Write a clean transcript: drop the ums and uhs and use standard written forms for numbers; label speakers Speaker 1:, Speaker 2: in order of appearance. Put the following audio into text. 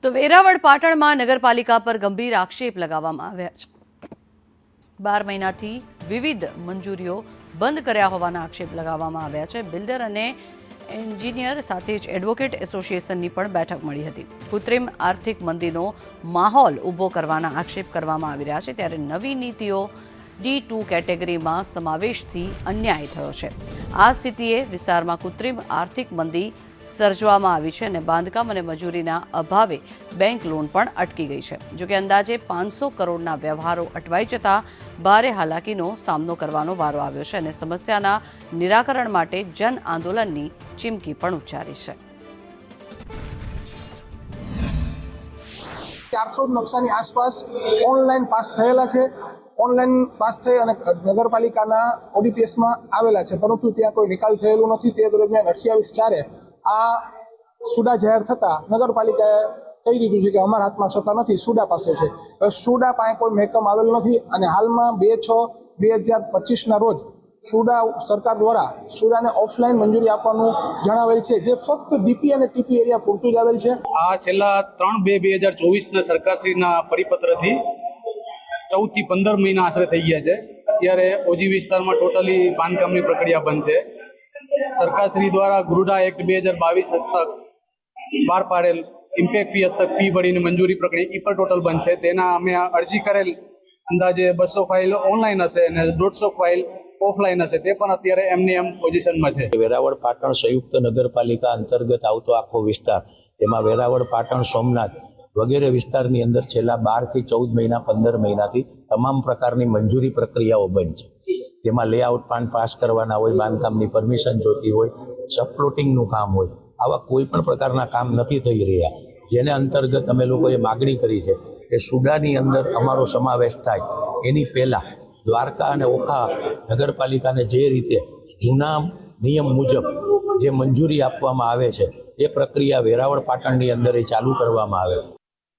Speaker 1: તો વેરાવળ પાટણમાં નગરપાલિકા પર ગંભીર આક્ષેપ લગાવવામાં આવ્યા છે। 12 મહિનાથી વિવિધ મંજૂરીઓ બંધ કર્યા હોવાના આક્ષેપ લગાવવામાં આવ્યા છે। બિલ્ડર અને એન્જિનિયર સાથે જ એડવોકેટ એસોસિએશનની પણ બેઠક મળી હતી। કૃત્રિમ આર્થિક મંદીનો માહોલ ઊભો કરવાના આક્ષેપ કરવામાં આવી રહ્યા છે, ત્યારે નવી નીતિઓ D2 કેટેગરીમાં સમાવેશથી અન્યાય થયો છે। આ સ્થિતિએ વિસ્તારમાં કૃત્રિમ આર્થિક મંદી સર્જવામાં આવી છે અને બાંધકામ અને મજૂરીના અભાવે બેંક લોન પણ અટકી ગઈ છે। જોકે અંદાજે 500 કરોડના વ્યવહારો અટવાઈ જતા ભારે હાલાકીનો સામનો કરવાનો વારો આવ્યો છે અને સમસ્યાના નિરાકરણ માટે જન આંદોલનની ચીમકી પણ ઉચ્ચારી છે।
Speaker 2: 400 નકશાની આસપાસ ઓનલાઈન પાસ થયેલા છે। ઓનલાઈન પાસ થઈ અને નગરપાલિકાના ઓડીપીએસમાં આવેલા છે, પરંતુ ત્યાં કોઈ નિકાલ થયેલું નથી। તે દરમિયાન 28/4 આ સુડા જાહેર થતા નગરપાલિકાએ કહી દીધું છે કે અમારા હાથમાં સત્તા નથી, સુડા પાસે છે। હવે સુડા પાસે કોઈ મહેકમ આવેલ નથી અને હાલમાં 2/6/2025ના રોજ સુડા સરકાર દ્વારા સુડાને ઓફલાઈન મંજૂરી આપવાનું જણાવેલ છે, જે ફક્ત ડીપી અને ટીપી એરિયા પૂરતું જ આવેલ છે।
Speaker 3: આ છેલ્લા 3/2/2024ના સરકારશ્રીના પરિપત્રથી 14 થી 15 મહિના આશરે થઈ ગયા છે। અત્યારે ઓજી વિસ્તારમાં ટોટલી બાંધકામની પ્રક્રિયા બંધ છે। સરકારશ્રી દ્વારા ગૃડા એક્ટ 2022 હસ્તક બહાર પાડેલ ઇમ્પેક્ટ ફી હસ્તક ફી ભરીને મંજૂરી પ્રક્રિયા એ પણ ટોટલ બંધ છે। તેના અમે અરજી કરેલ અંદાજે 200 ફાઇલ ઓનલાઈન હશે અને 150 ફાઇલ ઓફલાઈન હશે, તે પણ અત્યારે એમની એમ પોઝિશનમાં છે।
Speaker 4: વેરાવળ પાટણ સંયુક્ત નગરપાલિકા અંતર્ગત આવતો આખો વિસ્તાર, એમાં વેરાવળ પાટણ સોમનાથ વગેરે વિસ્તારની અંદર છેલ્લા 12 થી 14 મહિના 15 મહિનાથી તમામ પ્રકારની મંજૂરી પ્રક્રિયાઓ બંધ છે। તેમાં લેઆઉટ પ્લાન પાસ કરવાના હોય, બાંધકામની પરમિશન જોતી હોય, સબપ્લોટિંગનું કામ હોય, આવા કોઈ પણ પ્રકારના કામ નથી થઈ રહ્યા, જેને અંતર્ગત અમે લોકોએ માગણી કરી છે કે સુડાની અંદર અમારો સમાવેશ થાય। એની પહેલાં દ્વારકા અને ઓખા નગરપાલિકાને જે રીતે જૂના નિયમ મુજબ જે મંજૂરી આપવામાં આવે છે એ પ્રક્રિયા વેરાવળ પાટણની અંદર ચાલુ કરવામાં આવે।